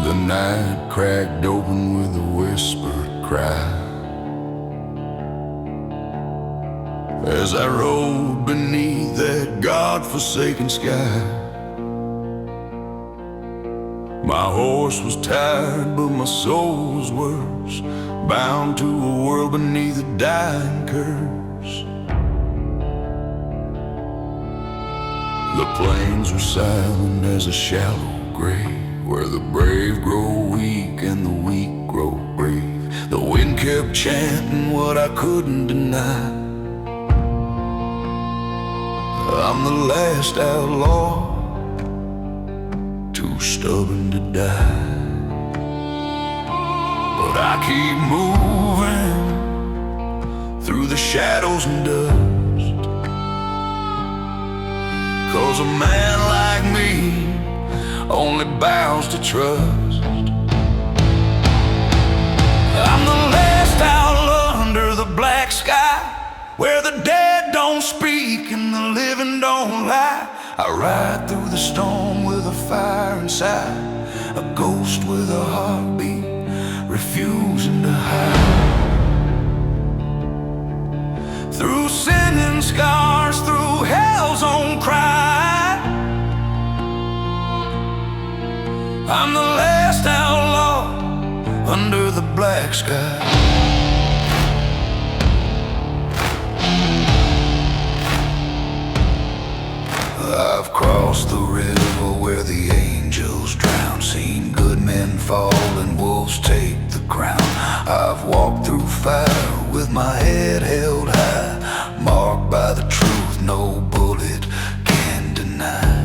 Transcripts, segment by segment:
The night cracked open with a whispered cry as I rode beneath that God-forsaken sky. My horse was tired, but my soul was worse, bound to a world beneath a dying curse. The plains were silent as a shallow grave, where the brave grow weak and the weak grow brave. The wind kept chanting what I couldn't deny: I'm the last outlaw, too stubborn to die. But I keep moving through the shadows and dust, 'cause a man like me only bows to trust. I'm the last outlaw under the black sky, where the dead don't speak and the living don't lie. I ride through the storm with a fire inside, a ghost with a heartbeat, refusing to hide. Through sin and scars, through hell's own cry, I'm the last outlaw under the black sky. I've crossed the river where the angels drown, seen good men fall and wolves take the crown. I've walked through fire with my head held high, marked by the truth no bullet can deny.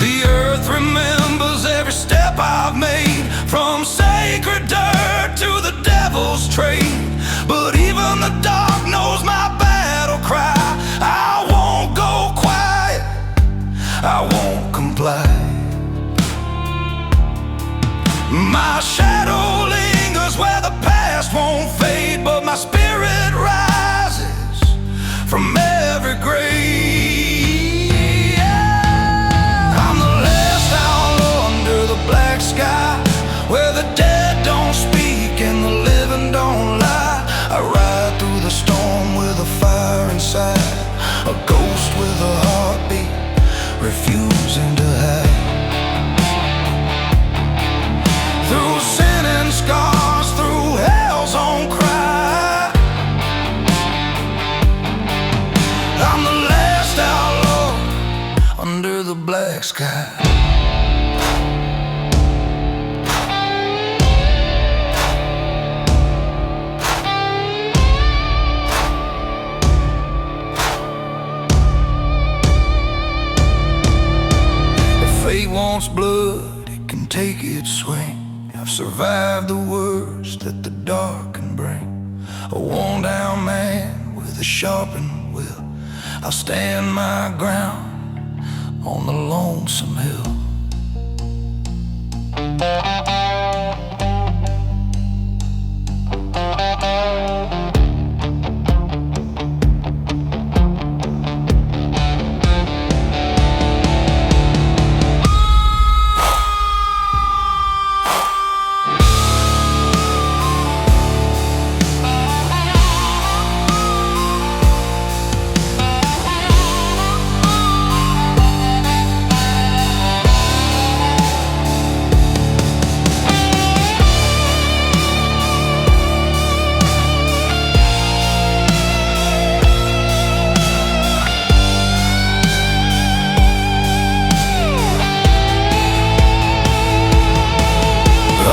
The earth remembers every step I've made, from sacred dirt to the devil's trade. But even the dark knows my battle cry: I won't go quiet, I won't comply. My shadow lingers where the past won't fade, but my spirit rises from every grave. I'm the last outlaw under the black sky, where the dead don't speak and the living don't lie. I ride through the storm with a fire inside, a ghost with a heartbeat, refusing to hide. Through sin and scars, through hell's own cry, I'm the last outlaw under the black sky. Fate wants blood, it can take its swing. I've survived the worst that the dark can bring. A worn down man with a sharpened will, I'll stand my ground on the lonesome hill.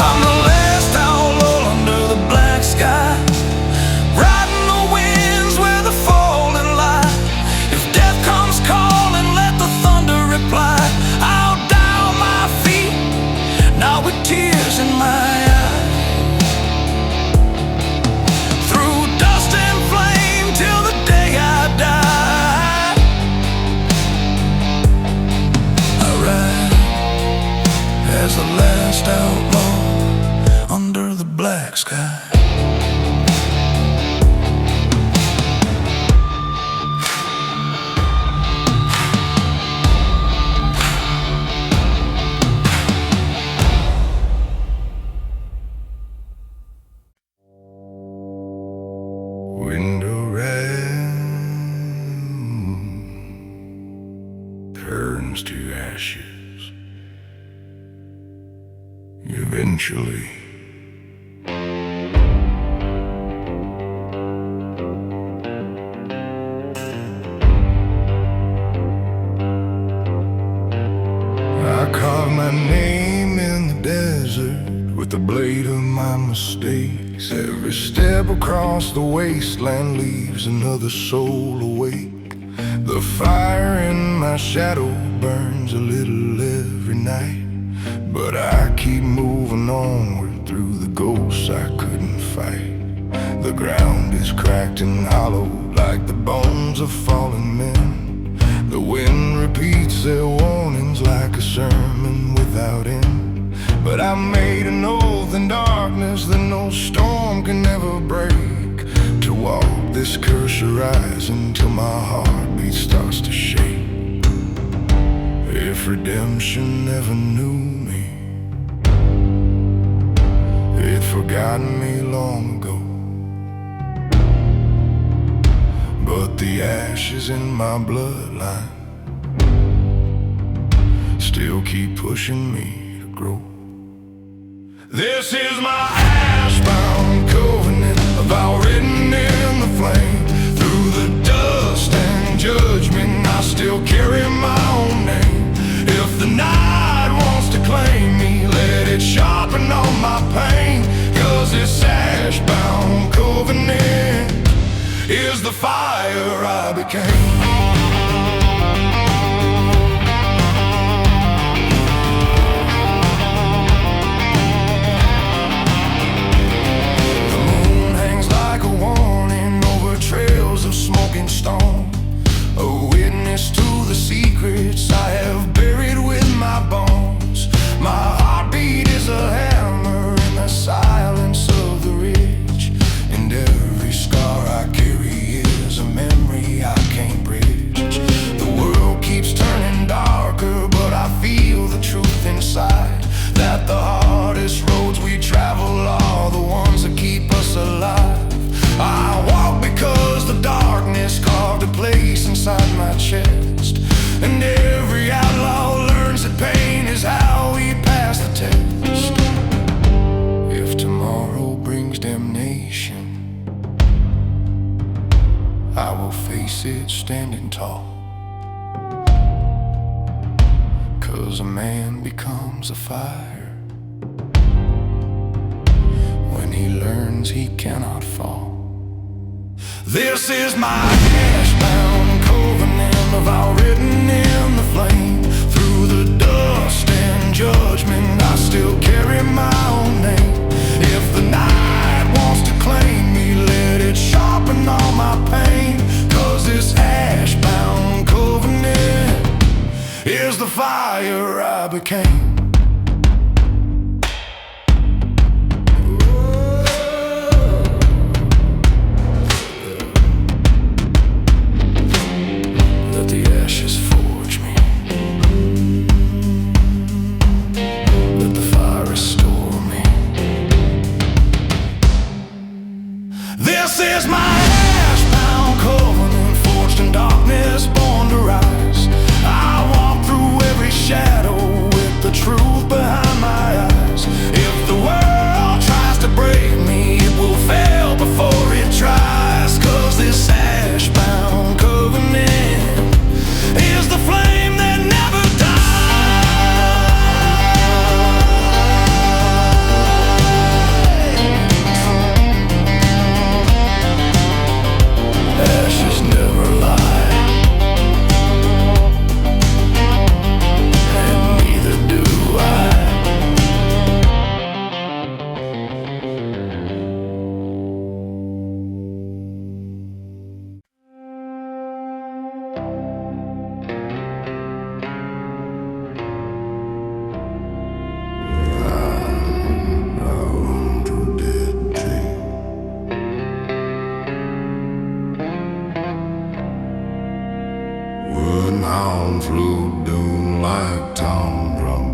I'm the last outlaw under the black sky, riding the winds where the falling lie. If death comes calling, let the thunder reply. I'll die on my feet, not with tears in my eyes. Through dust and flame till the day I die, I ride as the last outlaw under the black sky. comes to ashes eventually. I carved my name in the desert with the blade of my mistakes. Every step across the wasteland leaves another soul awake. The fire in my shadow burns a little every night, but I keep moving onward through the ghosts I couldn't fight. The ground is cracked and hollow like the bones of fallen men. The wind repeats their warnings like a sermon without end. But I made an oath in darkness that no storm can ever break, to walk this cursed horizon till my heartbeat starts to shake. If redemption never knew me, it'd forgotten me long ago. But the ashes in my bloodline still keep pushing me to grow. This is my ash-bound covenant, a vow written in the flame. Through the dust and judgment, I still carry my own name. If the night wants to claim me, let it sharpen all my pain. 'Cause this ash-bound covenant is the fire I became. Stone, a witness to the secrets I have buried with my bones. My heartbeat is a hammer in the silence of the ridge, and every scar I carry is a memory I can't bridge. The world keeps turning darker, but I feel the truth inside, that the hardest roads we travel are the ones that keep us alive. I walk because the darkness carved a place inside my chest, and every outlaw learns that pain is how we pass the test. If tomorrow brings damnation, I will face it standing tall. 'Cause a man becomes a fire when he learns he cannot fall. This is my ash-bound covenant, a vow written in the flame. Through the dust and judgment, I still carry my own name. If the night wants to claim me, let it sharpen all my pain. 'Cause this ash-bound covenant is the fire I became. This is my ash-bound covenant, forged in darkness, born to rise. I walk through every shadow with the truth behind my eyes. If the world tries to break me, it will fail before it tries. 'Cause this ash-bound covenant is the flame that never ashes never lie, and neither do I. Hounds loop doom like town drum,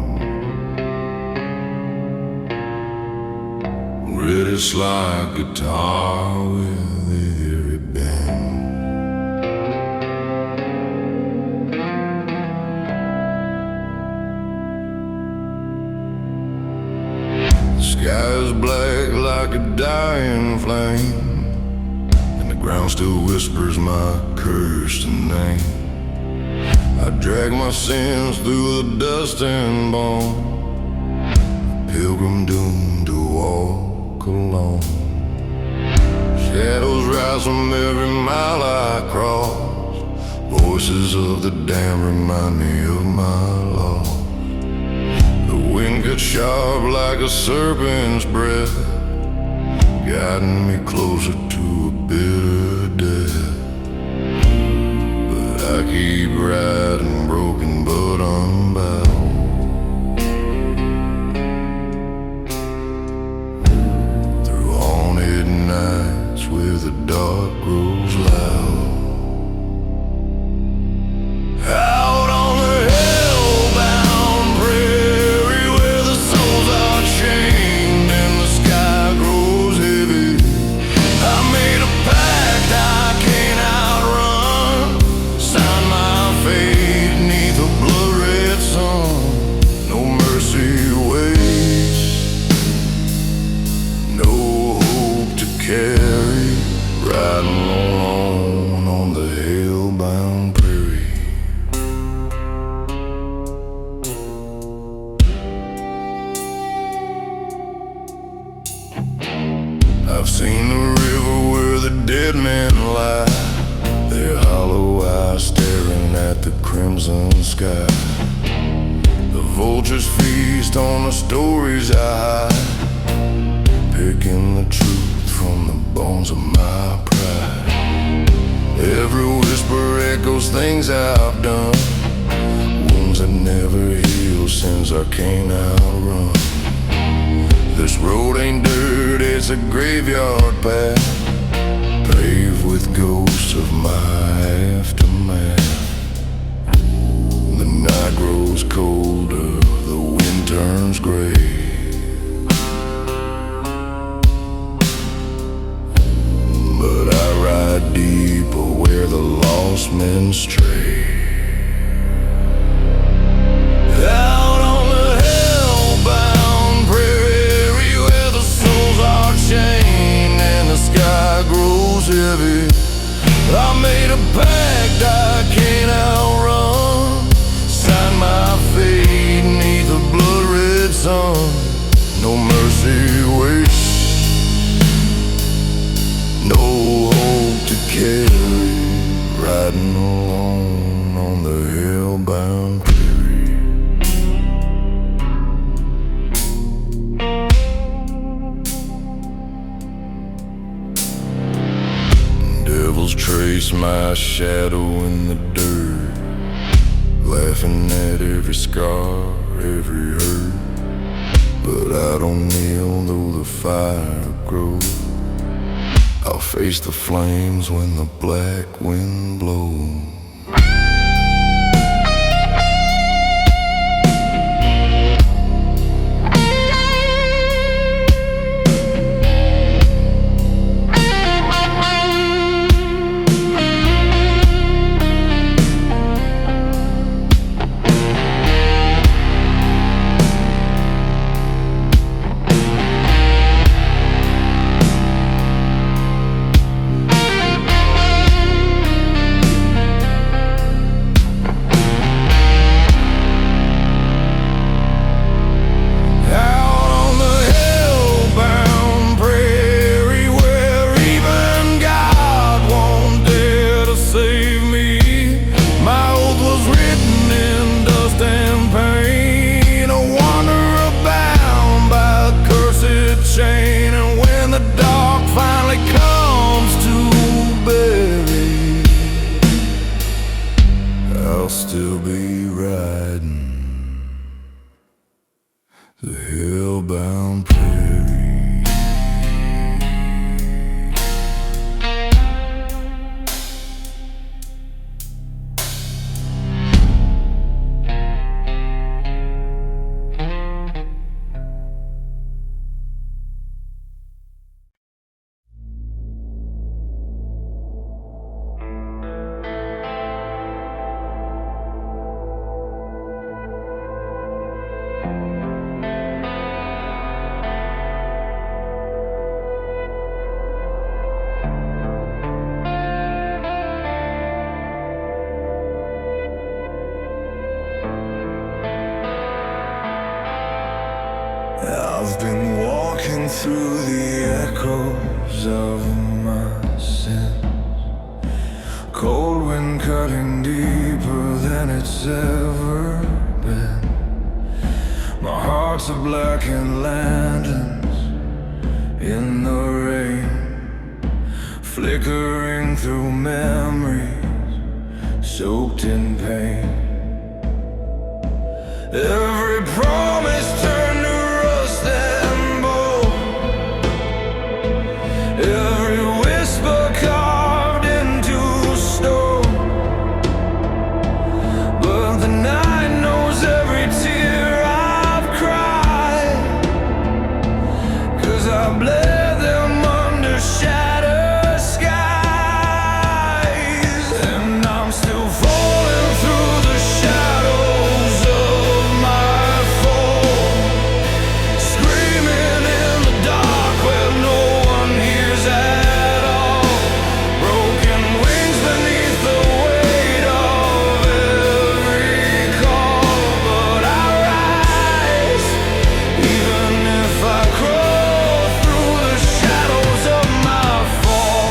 ready slide guitar with eerie bend. Sky is black like a dying flame, and the ground still whispers my cursed name. I drag my sins through the dust and bone, pilgrim doomed to walk alone. Shadows rise from every mile I cross, voices of the damned remind me of my loss. The wind cuts sharp like a serpent's breath, guiding me closer to a bitter death. But I keep riding, broken but unbound, through haunted nights where the dark grows loud. Out on the hellbound prairie where the souls are chained and the sky grows heavy, I made a pact I can't outrun, signed my fate neath a blood-red sun. No mercy waits, no hope to carry, riding alone on the hellbound prairie. I've seen the river where the dead men lie, their hollow eyes staring at the crimson sky. The vultures feast on the stories I hide, picking the truth from the bones of my pride. Every whisper echoes things I've done, wounds that never heal, sins I can't outrun. This road ain't dirt, it's a graveyard path, paved with ghosts of my aftermath. The night grows colder, the wind turns gray, but I ride deeper where the lost men stray. Out on the hellbound prairie where the souls are chained and the sky grows heavy, I made a pact I can't outrun, signed my fate neath a blood-red sun. No mercy waits, no hope to carry, riding alone on the hellbound prairie. Devils trace my shadow in the dirt, laughing at every scar, every hurt. But I don't kneel though the fire grows, I'll face the flames when the black wind blows. I've been walking through the echoes of my sins. Cold wind cutting deeper than it's ever been. My heart's a blackened lanterns in the rain, flickering through memories soaked in pain. Every promise turned to rust and bone, every whisper carved into stone. But the night knows every tear I've cried, 'cause I bled them under shattered skies. And I'm still falling through the shadows of my fall, screaming in the dark where no one hears at all. Broken wings beneath the weight of every call. But I rise, even if I crawl through the shadows of my fall.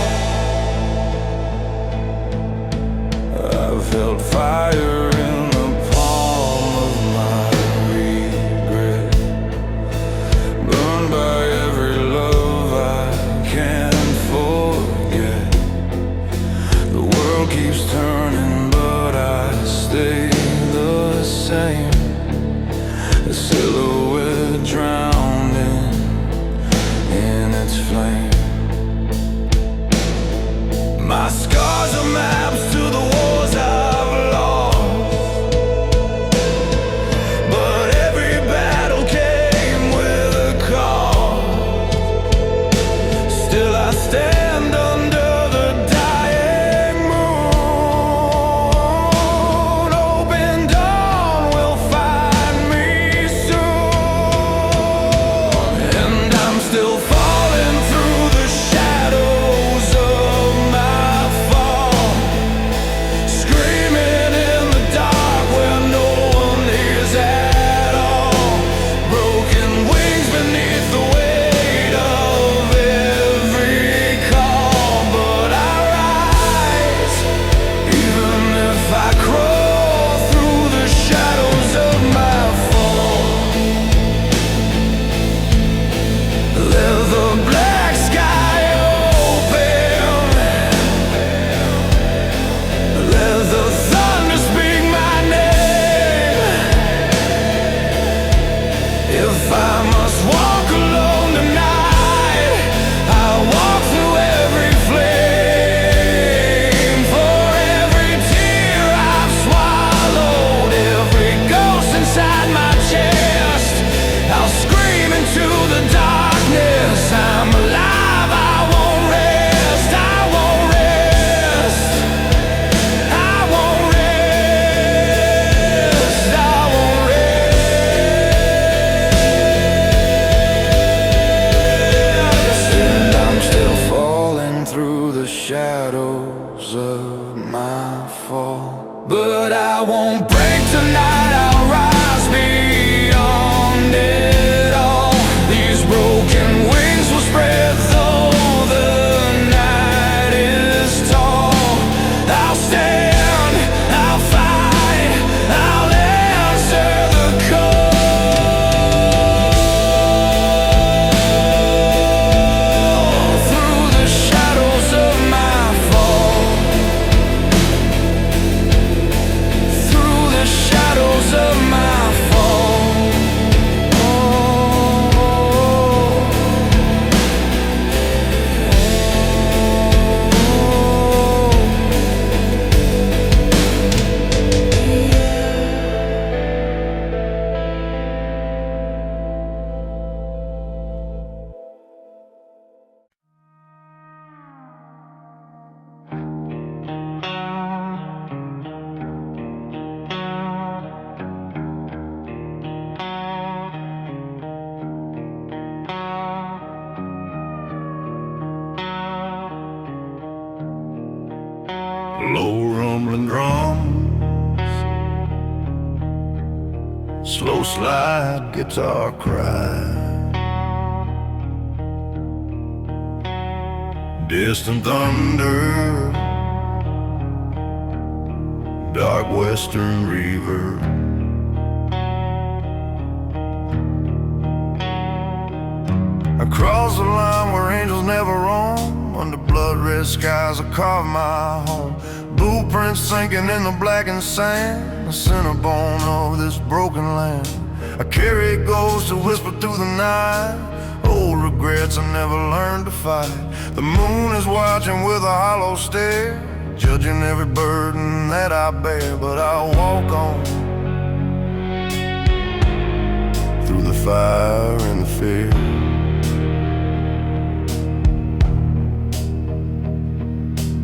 I've held fire in the palm of my regret, burned by every love I can't forget. The world keeps turning, but I stay the same, a silhouette drowning in its flame. My scars are maps to the wars I've lost, but every battle came with a cost. Still I stand under the dying moon, hoping dawn will find me soon. And I'm still falling through the shadows of my fall, screaming in the dark where no one hears at all. Broken wings beneath the weight of every call. But I rise, even if I crawl through the shadows of my fall. Let the black sky open, let the thunder speak my name. If I must walk alone tonight, I'll walk through every flame. For every tear I've swallowed, every ghost inside my chest, I'll scream into the darkness. I'm alive, I won't rest, I won't rest, I won't rest, I won't rest. And I'm still falling through the shadows of my fall. But I won't break tonight, I'll rise beyond it all. These broken wings will spread though the night is tall. I'll stand, I'll fight, I'll answer the call. Through the shadows of my fall, through the shadows of my fall. Low rumbling drums, slow slide guitar cry, distant thunder, dark western river. Across the line where angels never roam, under blood-red skies I carve my home. Blueprints sinking in the blackened sand, the center bone of this broken land. I carry ghosts to whisper through the night, old regrets I never learned to fight. The moon is watching with a hollow stare, judging every burden that I bear. But I'll walk on through the fire and the fear,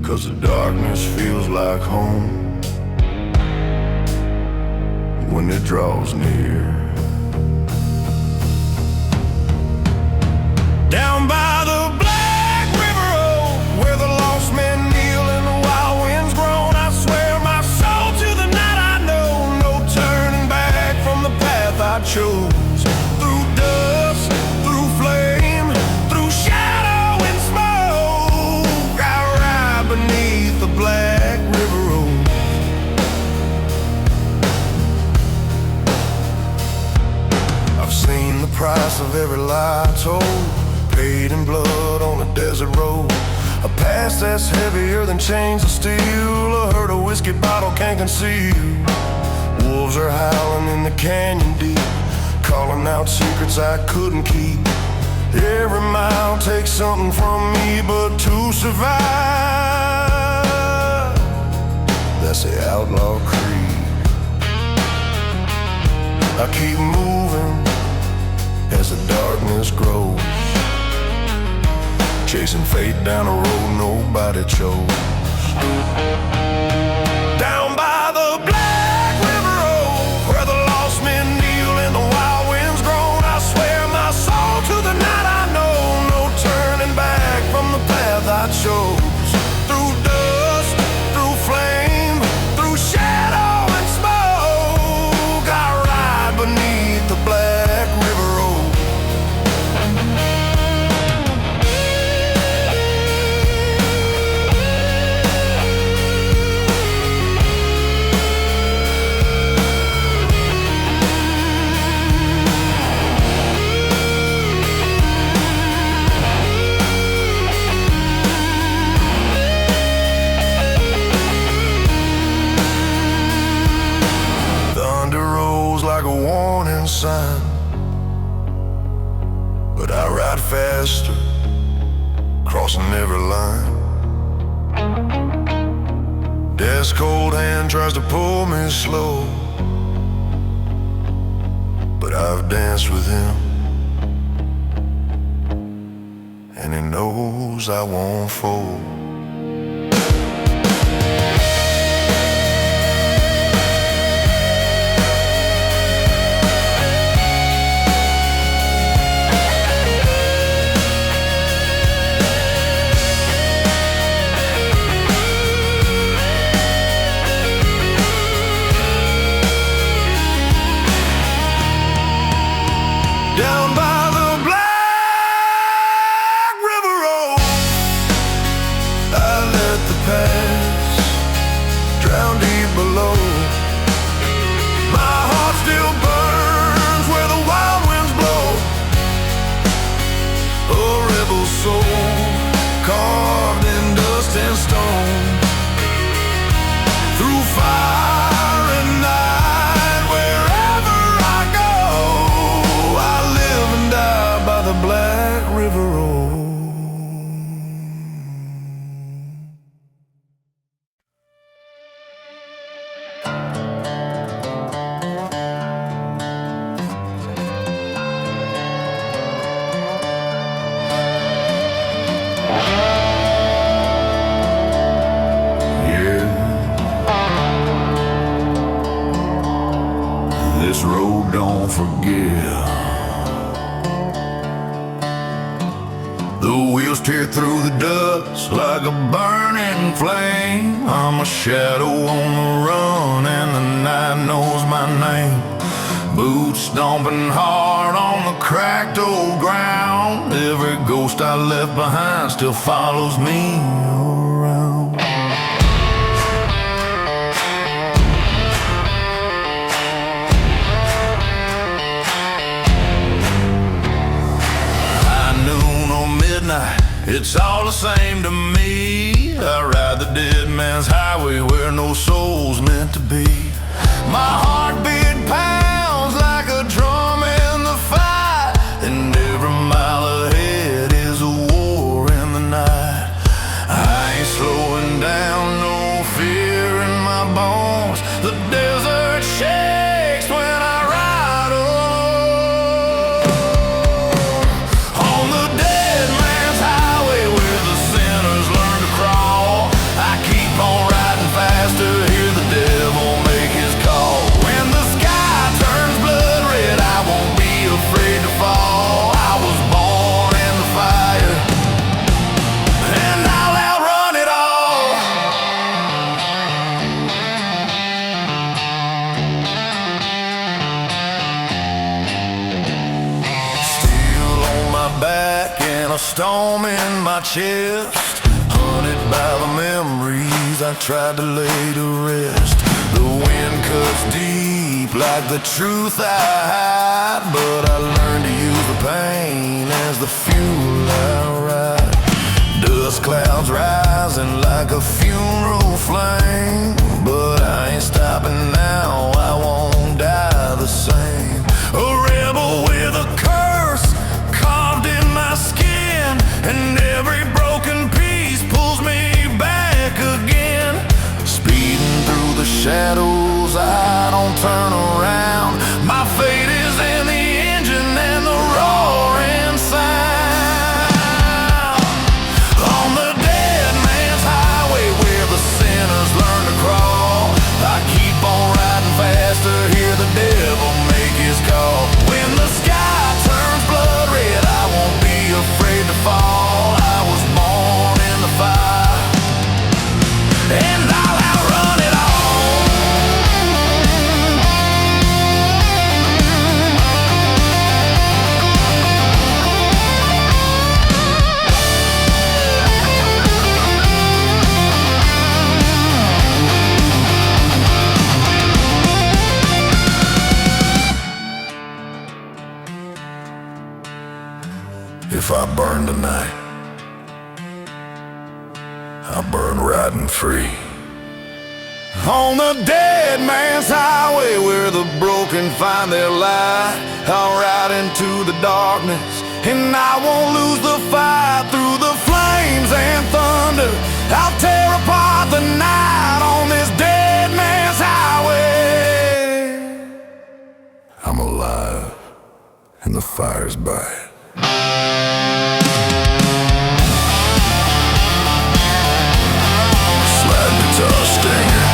'cause the darkness feels like home when it draws near. Down by the Black River Road, where the lost men kneel and the wild winds groan, I swear my soul to the night I know, no turning back from the path I chose. Through dust, through flame, through shadow and smoke, I ride beneath the Black River Road. I've seen the price of every lie told, paid in blood on a desert road. A past that's heavier than chains of steel, a hurt a whiskey bottle can't conceal. Wolves are howling in the canyon deep, calling out secrets I couldn't keep. Every mile takes something from me, but to survive, that's the outlaw creed. I keep moving as the darkness grows, chasing fate down a road nobody chose. Down by the Black River Road, where the lost men kneel and the wild winds groan, I swear my soul to the night I know, no turning back from the path I chose. Through dust, through flame, through shadow and smoke, I ride beneath the Black River Road. Like a warning sign, but I ride faster, crossing every line. Death's cold hand tries to pull me slow, but I've danced with him, and he knows I won't fold. Down by the Black River Road, I let the past drown deep below. My heart still burns where the wild winds blow. A rebel soul carved in dust and stone, through fire and night, wherever I go, I live and die by the Black River Road. This road don't forgive. The wheels tear through the dust like a burning flame. I'm a shadow on the run and the night knows my name. Boots stomping hard on the cracked old ground. Every ghost I left behind still follows me around. High noon or midnight, it's all the same to me. I ride the dead man's highway where no soul's meant to be. My heartbeat pounds like a drum in the fight, and every mile ahead is a war in the night. I ain't slowing down, no fear in my bones. The desert shakes when I ride alone. On the dead man's highway where the sinners learn to crawl, I keep on riding faster, hear the devil make his call. When the sky turns blood red, I won't be afraid to fall. I was born in the fire, and I'll outrun it all. Steel on my back and a storm in my chest, haunted by the memories I tried to lay to rest. The wind cuts deep like the truth I hide, but I learned to use the pain as the fuel I ride. Dust clouds rising like a funeral flame, but I ain't stopping now, I won't die the same. A rebel with a curse carved in my skin, and every broken piece pulls me back again. Speeding through the shadows, I don't turn around. My fate is in the engine and the roaring sound. On the dead man's highway where the sinners learn to crawl, I keep on riding faster, hear the devil make his call. When the sky turns blood red, I won't be afraid to fall. I was born in the fire, and I'll outrun it all. If I burn tonight, I burn riding free. On the dead man's highway where the broken find their light, I'll ride into the darkness, and I won't lose the fight. Through the flames and thunder, I'll tear apart the night on this dead man's highway. I'm alive, and the fire's by. Slide guitar stinger,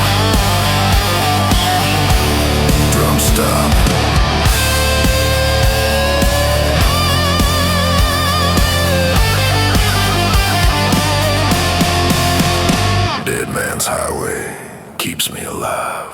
drum stop. Dead man's highway keeps me alive.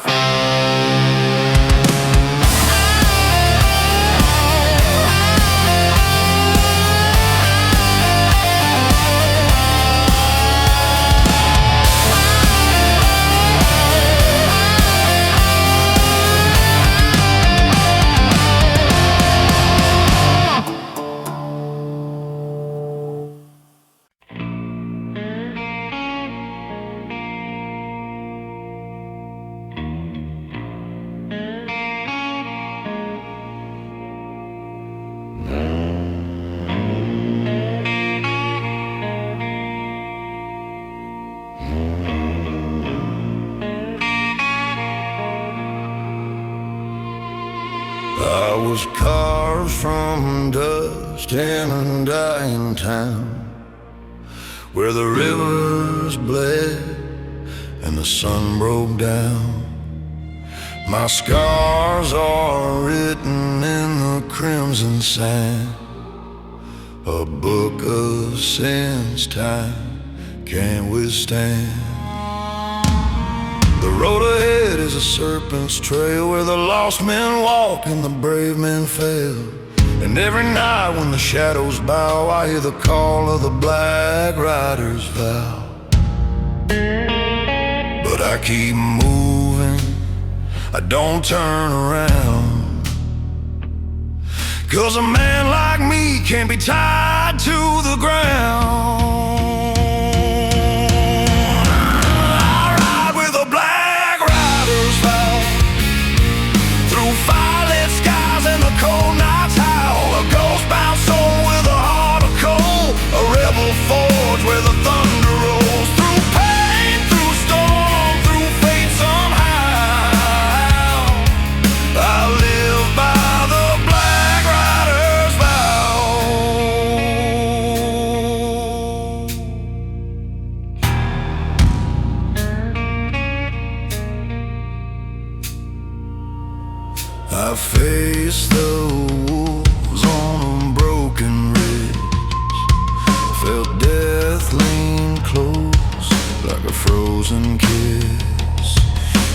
I was carved from dust in a dying town, where the rivers bled and the sun broke down. My scars are written in the crimson sand, a book of sins time can't withstand. The road ahead is is a serpent's trail where the lost men walk and the brave men fail. And every night when the shadows bow, I hear the call of the black rider's vow. But I keep moving, I don't turn around, 'cause a man like me can't be tied to the ground. I ride with a black rider's vow, through firelit skies and the cold night's howl. A ghost-bound soul with a heart of coal, a rebel forge where the thunder rolls. Through pain, through storm, through fate somehow, I live by the black rider's vow. I face the wolves on a broken ridge, felt death lean close like a frozen kiss.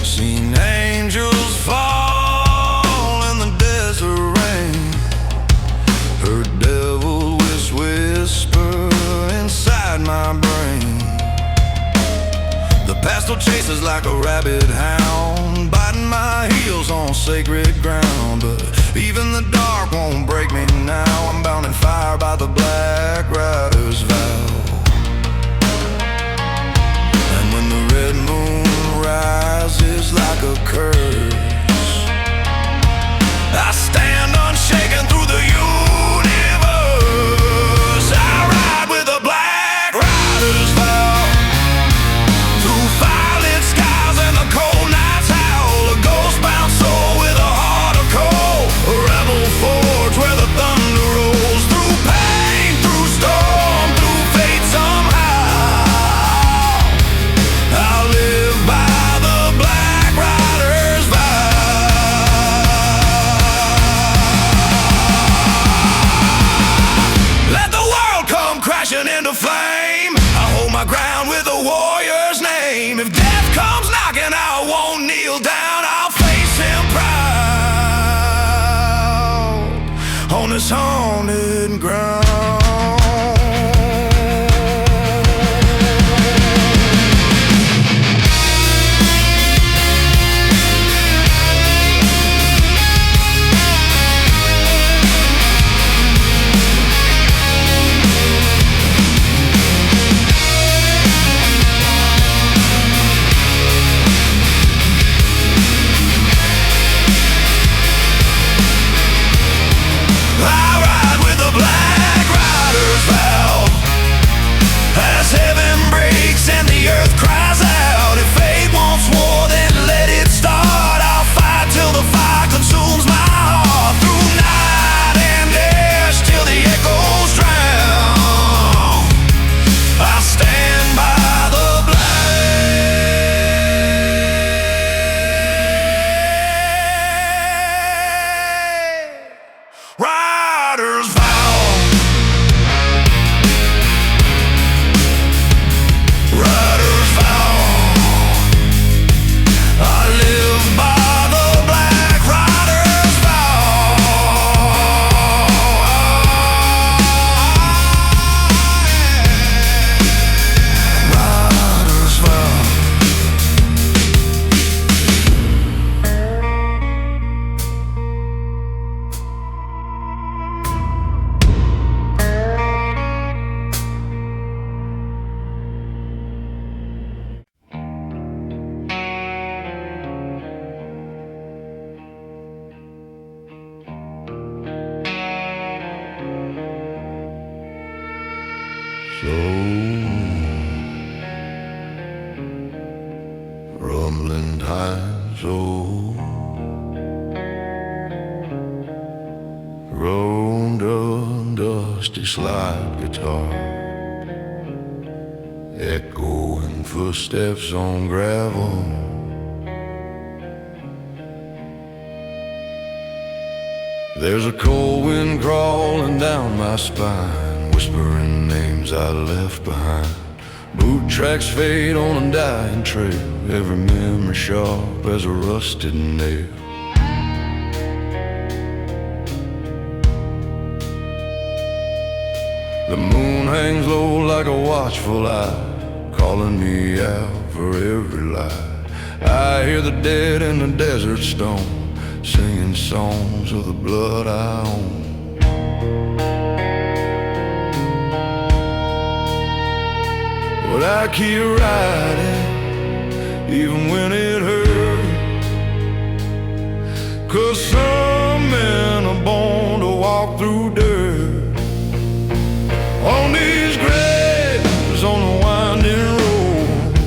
Seen angels fall in the desert rain, heard devils whisper inside my brain. The past still chases like a rabid hound, biting my heels on sacred ground. But even the dark won't break me now, I'm bound in fire by the black rider's vow. And when the red moon rises like a curse, I stand unshaken through the universe. I ride with a black rider's vow, through firelit skies and the cold night's howl. A ghost-bound soul with a heart of coal, a rebel forge where the thunder rolls. Through pain, through storm, through fate somehow, I live by the black rider's vow. Let the world come crashing into flame, I hold my ground with a warrior's name. If death comes knocking, I won't kneel down, I'll face him proud on this haunted ground. As heaven breaks and the earth cries out, if fate wants war, then let it start. I'll fight till the fire consumes my heart, through night and ash till the echoes drown. I stand by the black rider's vow. So rumbling tides, oh, roamed a dusty slide guitar, echoing footsteps on gravel. There's a cold wind crawling down my spine, whispering names I left behind. Boot tracks fade on a dying trail, every memory sharp as a rusted nail. The moon hangs low like a watchful eye, calling me out for every lie. I hear the dead in the desert stone, singing songs of the blood I own. But I keep riding, even when it hurts, 'cause some men are born to walk through dirt. On these graves on the winding road,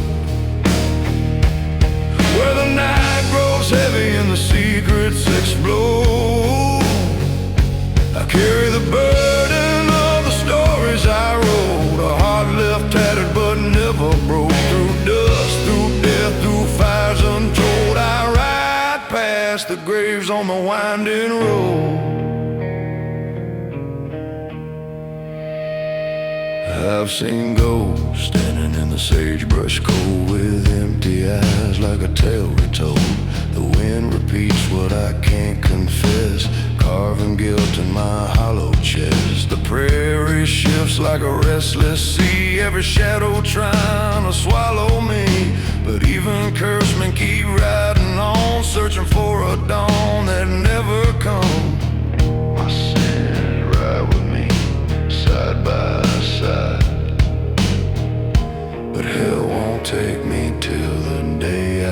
where the night grows heavy and the secrets explode, I carry the burden of the stories I wrote, a heart left tattered but never broke. Through dust, through death, through fires untold, I ride past the graves on the winding road. I've seen ghosts standing in the sagebrush cold, with empty eyes like a tale retold. The wind repeats what I can't confess, carving guilt in my hollow chest. The prairie shifts like a restless sea, every shadow trying to swallow me. But even cursed men keep riding on, searching for a dawn that never comes. My sin, ride with me, side by side. But hell won't take me till the day I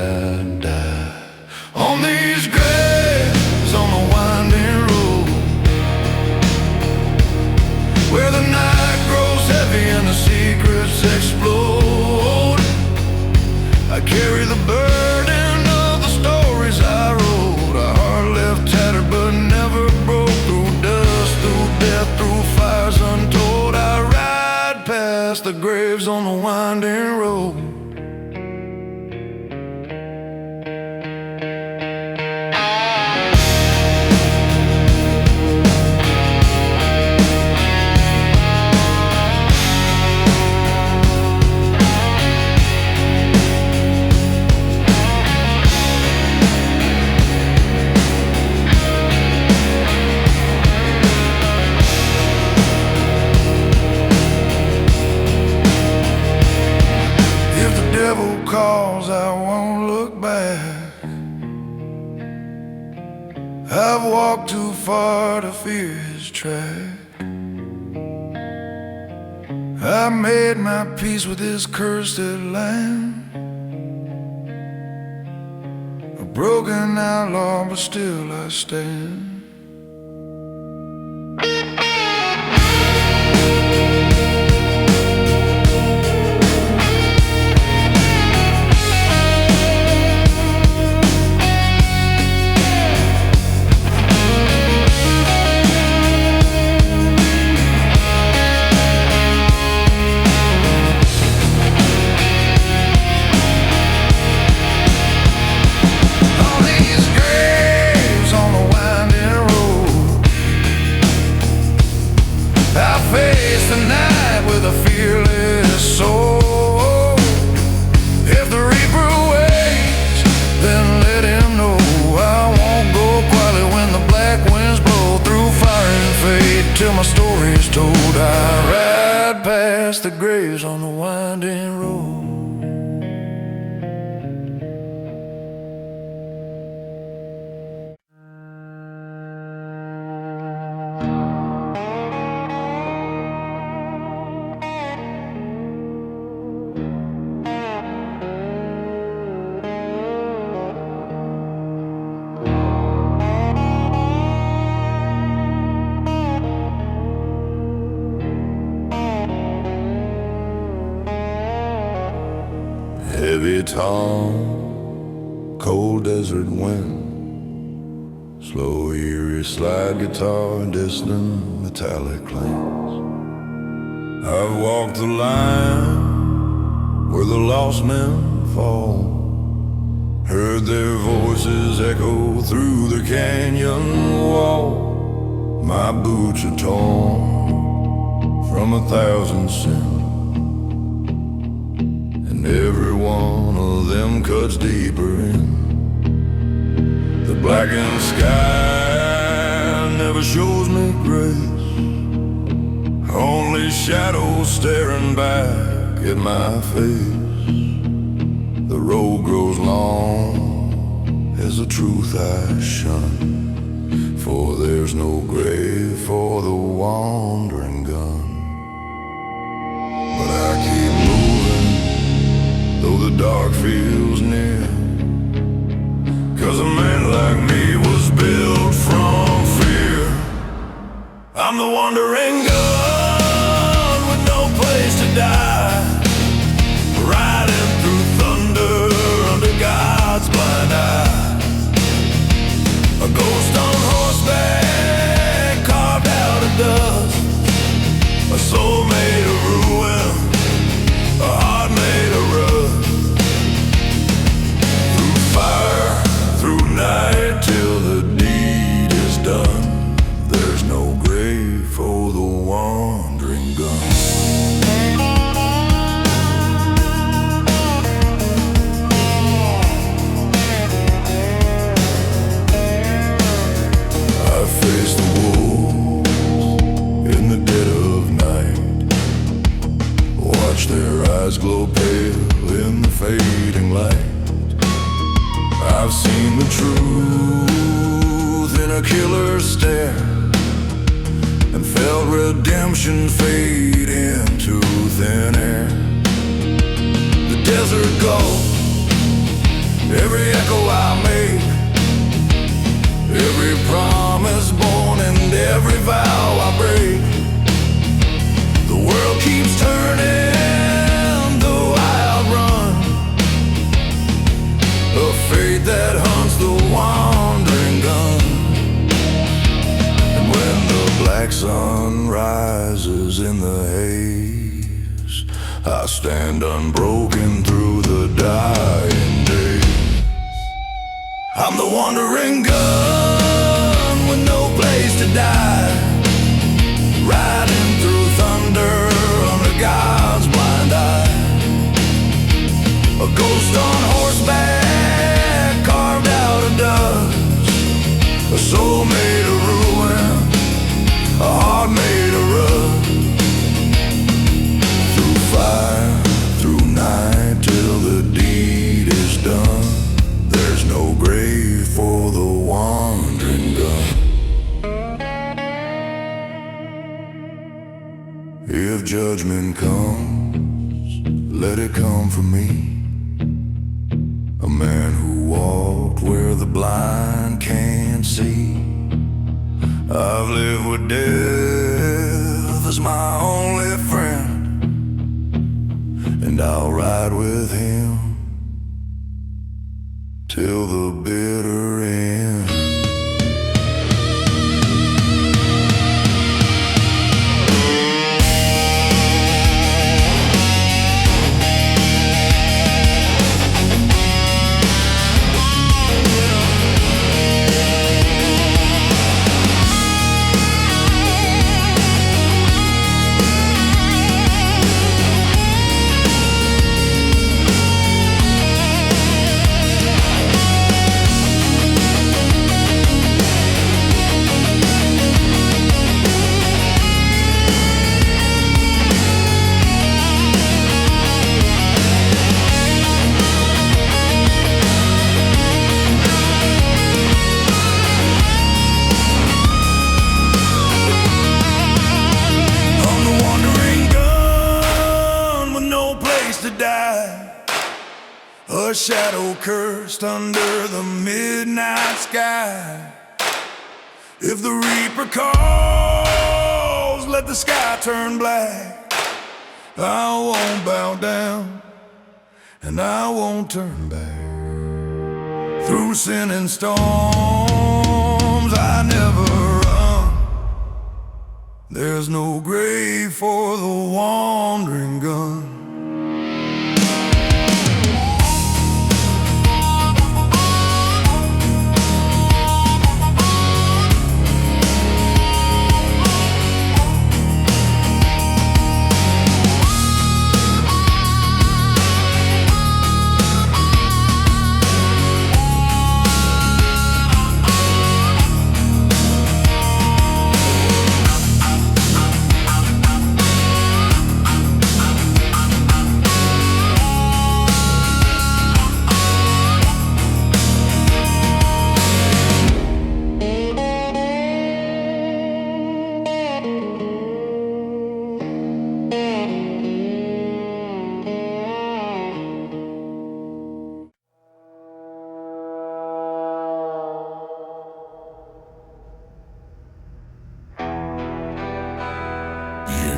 die. On these graves on the winding road, where the night grows heavy and the secrets explode, I carry the burden of the stories I wrote, a heart left tattered but never broke. Through dust, through death, through fires untold, I ride past the graves on the winding road. Calls, I won't look back. I've walked too far to fear his track. I made my peace with this cursed land, a broken outlaw, but still I stand. Face the night with a fearless soul. If the reaper waits, then let him know I won't go quietly when the black winds blow. Through fire and fate till my story is told, I ride past the graves on the winding road. Heavy tone, cold desert wind, slow eerie slide guitar, distant metallic clings. I've walked the line where the lost men fall, heard their voices echo through the canyon wall. My boots are torn from 1,000 sins, Every one of them cuts deeper in. The blackened sky never shows me grace, only shadows staring back at my face. The road grows long as the truth I shun, for there's no grave for the wandering gun. But I keep moving, though the dark feels near, 'cause a man like me was built from fear. I'm the wandering gun with no place to die, riding through thunder under God's blind eye. A ghost on horseback carved out of dust, a soul made of ruin, a heart made of rust. Through fire, through night, till the deed is done, there's no grave for the wandering gun. I face the wolves in the dead of night, watch their eyes glow pale in the fading light. I've seen the truth in a killer's stare, and felt redemption fade into thin air. The desert calls, every echo I make, every promise born and every vow I break. The world keeps turning, though I outrun a fate that hunts the wandering gun. And when the black sun rises in the haze, I stand unbroken through the dying days. I'm the wandering gun with no place to die, riding through thunder under God's blind eye. A ghost on horseback carved out of dust, a soul made of ruin, a heart made of rust. Through fire, through night, till the deed is done, there's no grave for the wandering gun. If judgment comes, let it come for me, a man who walked where the blind can't see. I've lived with death as my only friend, and I'll ride with him till the bitter end. A shadow cursed under the midnight sky. If the reaper calls, let the sky turn black. I won't bow down, and I won't turn back. Through sin and storms, I never run. There's no grave for the wandering gun.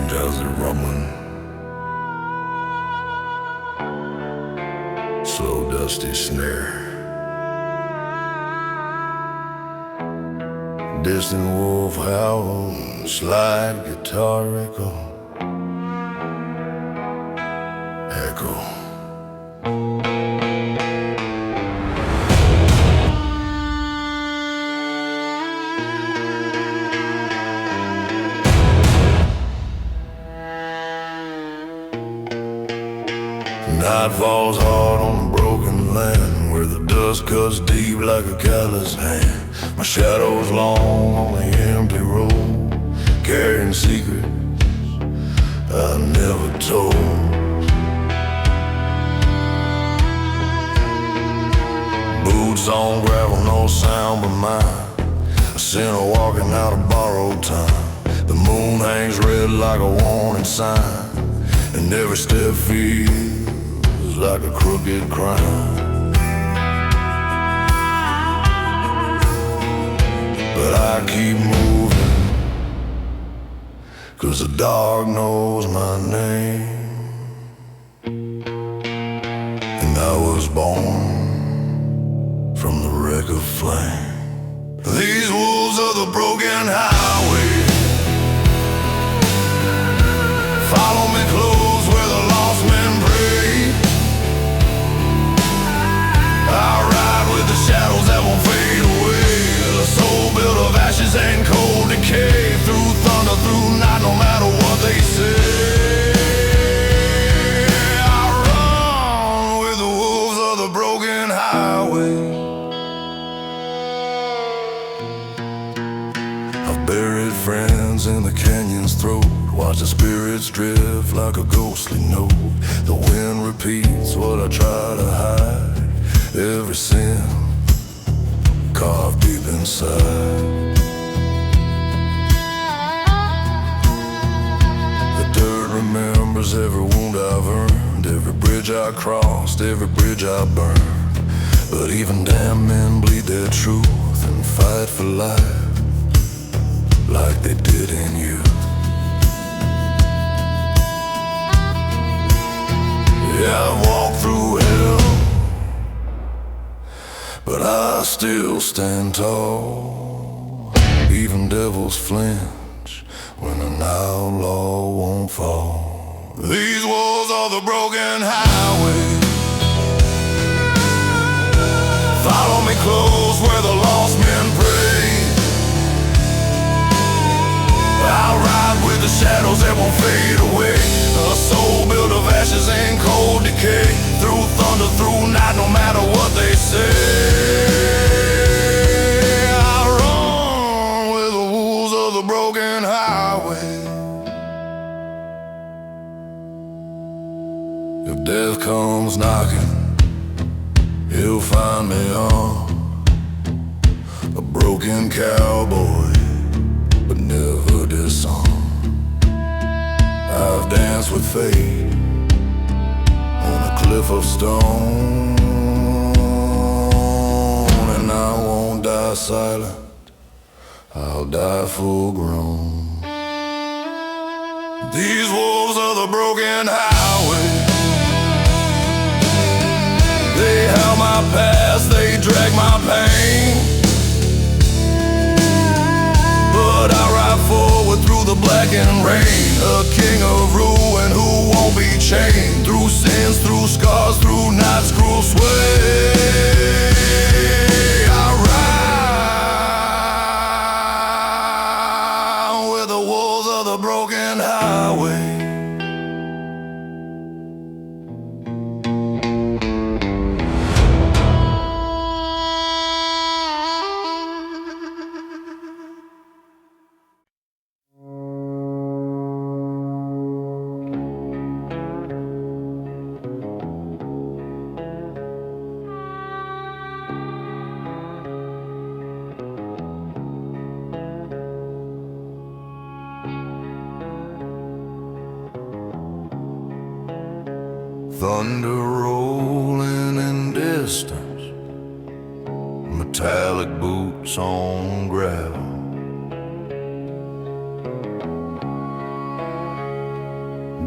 drowsy rumbling, slow dusty snare, distant wolf howl, slide guitar echo. Night falls hard on a broken land, where the dust cuts deep like a callous hand. My shadow's long on the empty road, carrying secrets I never told. Boots on gravel, no sound but mine, a sinner walking out of borrowed time. The moon hangs red like a warning sign, and every step feels like a crooked crime. But I keep moving, 'cause the dark knows my name, and I was born from the wreck of flame. These wolves of the broken highway follow me close where the lost men pray. I ride with the shadows that won't fade away, a soul built of ashes and cold decay, through thunder, through night, no matter what they say. I run with the wolves of the broken highway. I've buried friends in the canyon's throat, watch the spirits drift like a ghostly note. The wind repeats what I try to hide, every sin carved deep inside. The dirt remembers every wound I've earned, every bridge I crossed, every bridge I burned. But even damn men bleed their truth and fight for life like they did in you. Yeah, I've walked through hell, but I still stand tall. Even devils flinch when an outlaw won't fall. These walls are the broken highway, follow me close where the lost men pray. I'll ride with the shadows that won't fade away, a soul built of ashes and cold decay, through thunder, through night, no matter what they say. I run with the wolves of the broken highway. If death comes knocking, he'll find me on a broken cowboy, but never this song. I've danced with fate on a cliff of stone, and I won't die silent, I'll die full grown. These wolves are the broken highway, they howl my past, they drag my pain. But I ride forward through the blackened rain, a king of ruin who won't be chained, through sins, through scars, through night's cruel sway. I ride with the wolves of the broken highway. Thunder rolling in distance, metallic boots on gravel.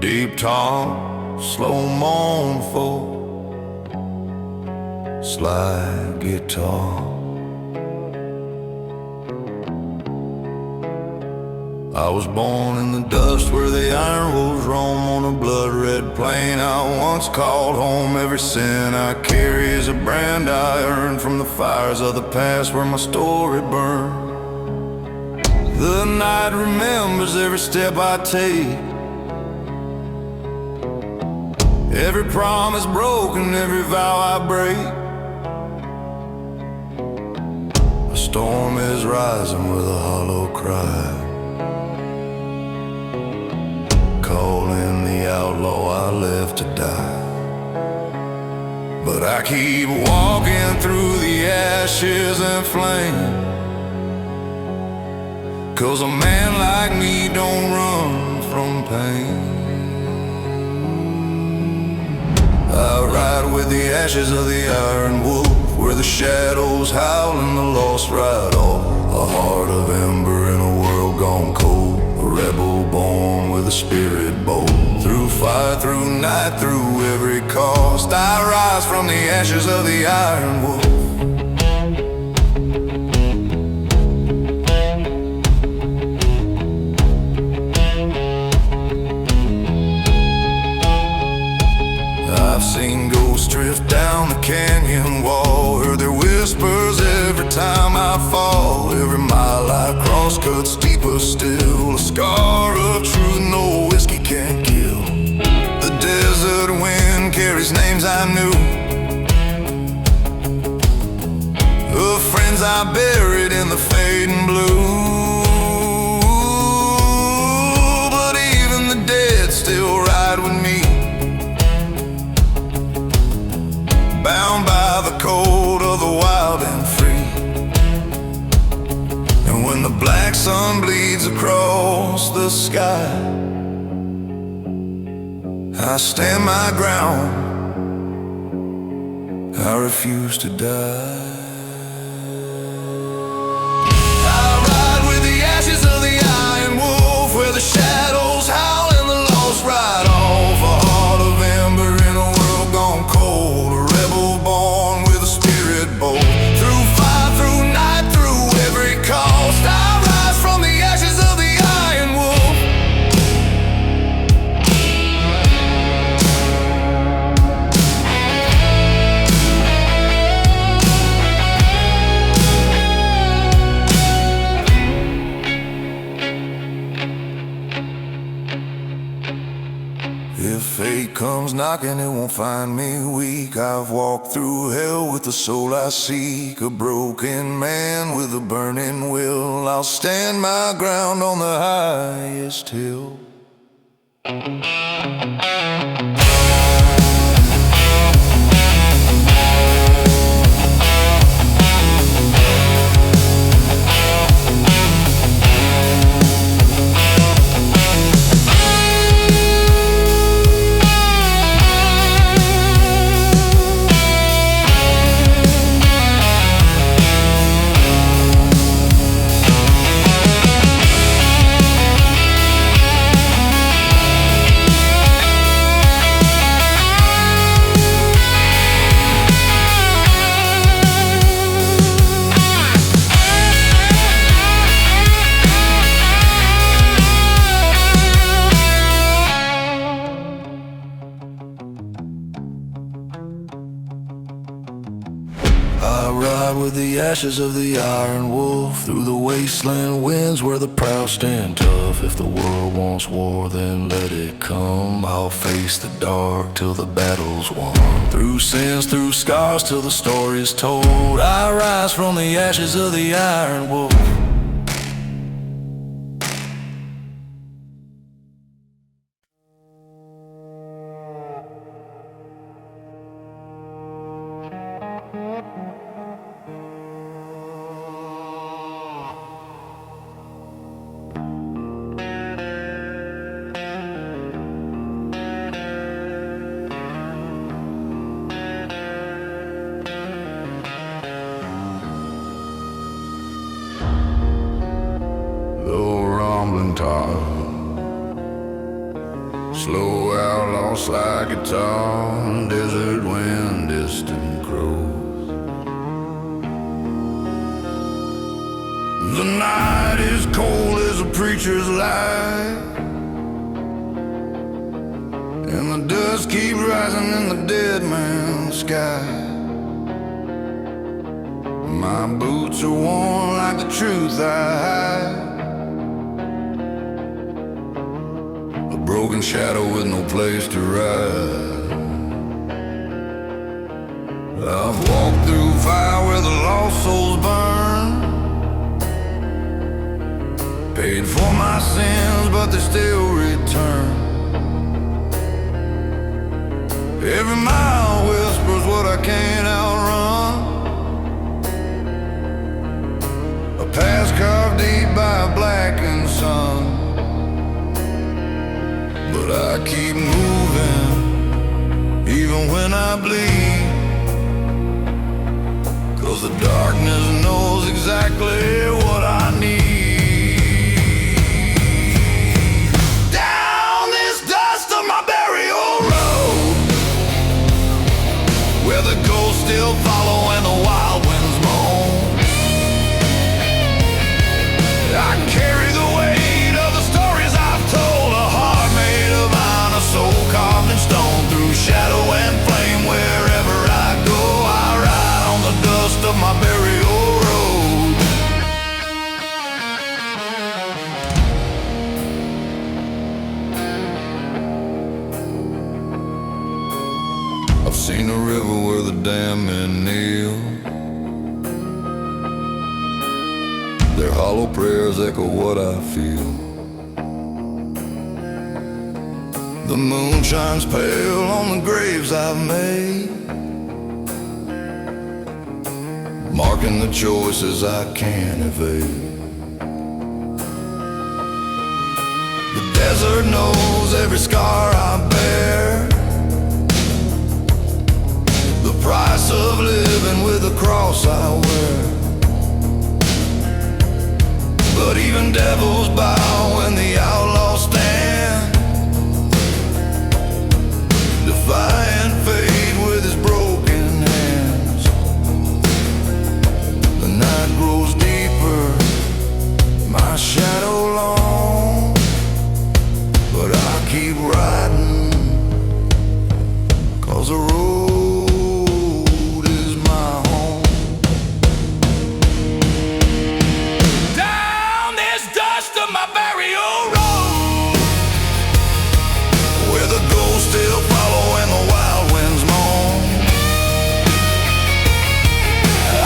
deep tone, slow mournful slide guitar. I was born in the dust where the iron wolves roam on a blood-red plain. I once called home. Every sin I carry is a brand I earned from the fires of the past where my story burned. The night remembers every step I take, every promise broken, every vow I break. A storm is rising with a hollow cry, calling the outlaw I left to die. But I keep walking through the ashes and flame, 'cause a man like me don't run from pain. I ride with the ashes of the iron wolf, where the shadows howl and the lost ride off. A heart of ember in a world gone cold, a rebel born with a spirit bold. Through fire, through night, through every cost, I rise from the ashes of the iron wolf. I've seen ghosts drift down the canyon wall, heard their whispers every time I fall. Every mile I cross cuts deeper still, a scar of truth no whiskey can't kill. The desert wind carries names I knew, of friends I buried in the fading blue. But even the dead still ride with me, bound by the cold of the wild and free. And when the black sun bleeds across the sky, I stand my ground, I refuse to die. I ride with the ashes of the iron wolf, where the shadows howl and the lost ride off. A heart of ember in a world gone cold, a rebel born with a spirit bold. Through fire, through night, through every cost, I rise from the ashes of the iron wolf. If fate comes knocking, it won't find me weak. I've walked through hell with the soul I seek, a broken man with a burning will. I'll stand my ground on the highest hill. I ride with the ashes of the iron wolf, through the wasteland winds where the proud stand tough. If the world wants war, then let it come. I'll face the dark till the battle's won. Through sins, through scars, till the story's told, I rise from the ashes of the iron wolf. Slow outlaw slide guitar, desert wind, distant crows. The night is cold as a preacher's light, and the dust keeps rising in the dead man's sky. My boots are worn like the truth I hide, a broken shadow with no place to ride. I've walked through fire where the lost souls burn, paid for my sins but they still return. Every mile whispers what I can't outrun, a past carved deep by a blackened sun. But I keep moving, even when I bleed, 'cause the darkness knows exactly what I need. Down this dust of my burial road, where the ghosts still follow and the wild winds moan, I carry the weight of the stories I've told, a heart made of iron, a soul carved in stone. Through shadow and flame, wherever I go, I ride on the dust of my burial road. I've seen a river where the damned men kneel, their hollow prayers echo what I feel. The moon shines pale on the graves I've made, marking the choices I can't evade. The desert knows every scar I bear, the price of living with the cross I wear. But even devils bow when the outlaw stand, defying fate with his broken hands. The night grows deeper, my shadow long, but I keep riding, 'cause the road is my home. Down this dust of my burial road, where the ghosts still follow and the wild winds moan,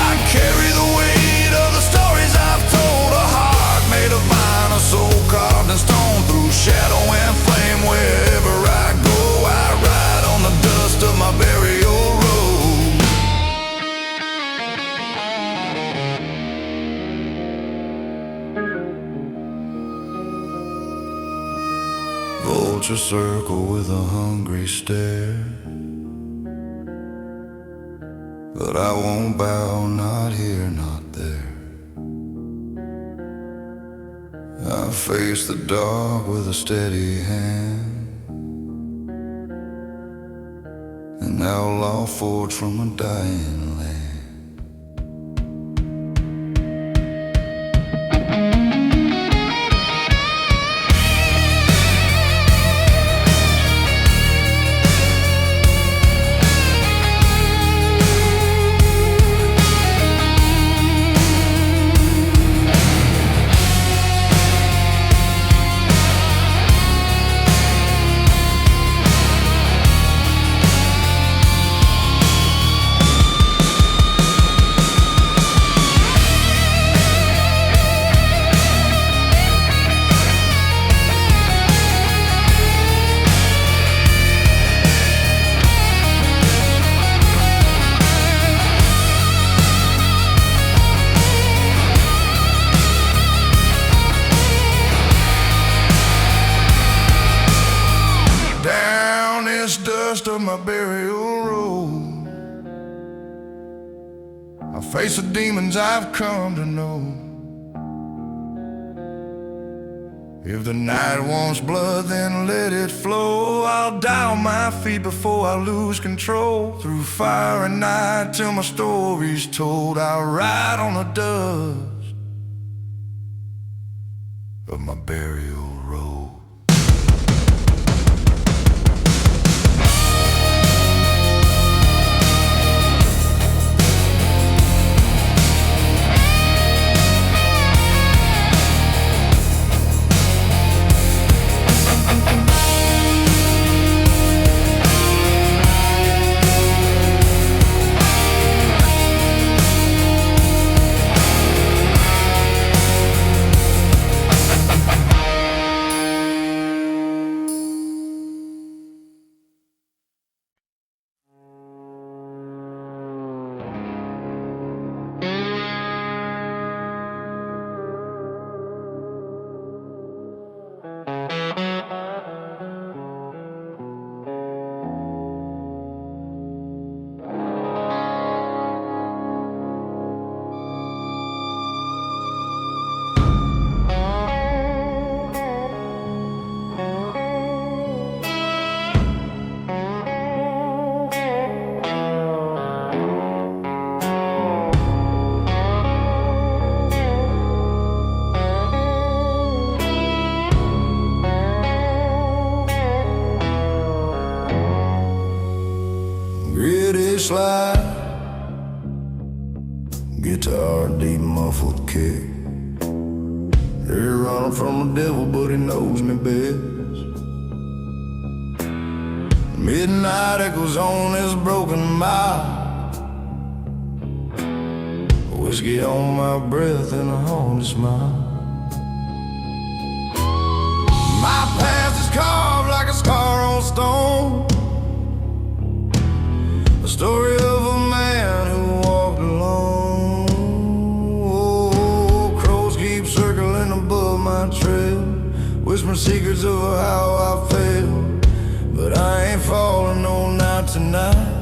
I carry the weight of the stories I've told, a heart made of iron, a soul carved in stone. Through shadow and flame, wherever I go, I ride on the dust of my burial road. Vulture circle with a hungry stare, but I won't bow, not here, not there. I face the dark with a steady hand, an outlaw forged from a dying land. Dust of my burial road, I face the demons I've come to know. If the night wants blood, then let it flow. I'll die on my feet before I lose control. Through fire and night till my story's told, I'll ride on the dust of my burial road. Slide, guitar deep muffled kick. They're running from the devil, but he knows me best. Midnight echoes on this broken mile. Whiskey on my breath and a haunted smile. My past is carved like a scar on stone. The story of a man who walked alone. Oh, crows keep circling above my trail, whispering secrets of how I failed. But I ain't falling, no, not tonight.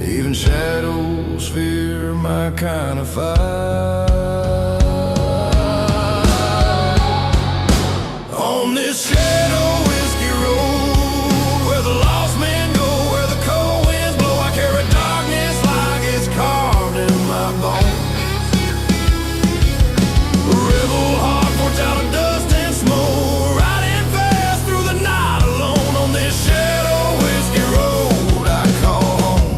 Even shadows fear my kind of fight. On this shadow whiskey road, where the lost men go, out of dust and smoke, riding fast through the night alone. On this shadow whiskey road I call home.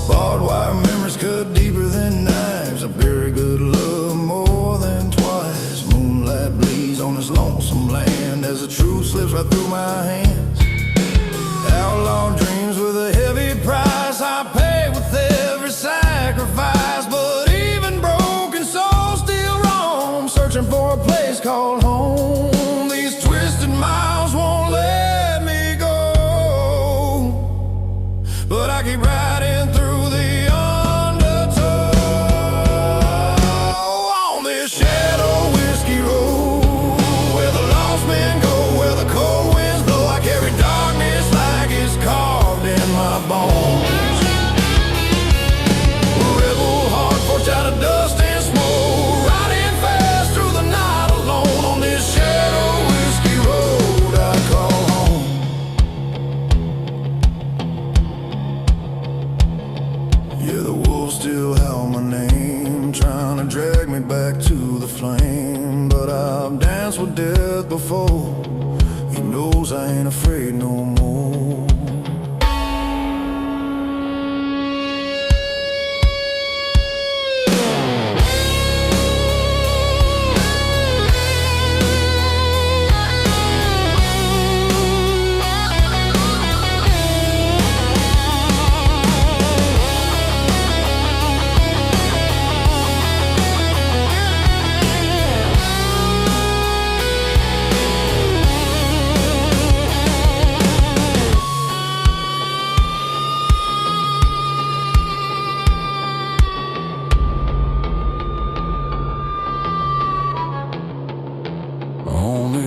Barbed wire memories cut deeper than knives. I bury good love more than twice. Moonlight bleeds on this lonesome land as the truth slips right through my hands. Outlaw dreams with a heavy price I pay with every sacrifice. But even broken souls still roam, searching for a place called home. These twisted miles won't let me go, but I keep riding through the undertow. On this shadow whiskey road, where the lost men go, where the cold winds blow, I carry darkness like it's carved in my bones. Rebel heart forged out of dust and smoke, riding fast through the night alone. On this shadow whiskey road I call home. Yeah, the wolves still howl my name, trying to drag me back to the flame. But I've danced with death before, he knows I ain't afraid no more.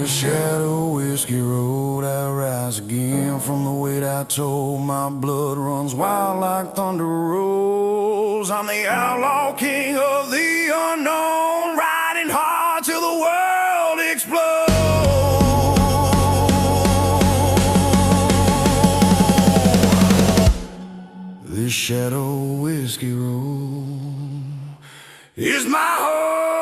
This shadow whiskey road, I rise again from the weight I told. My blood runs wild like thunder rolls. I'm the outlaw king of the unknown, riding hard till the world explodes. This shadow whiskey road is my home.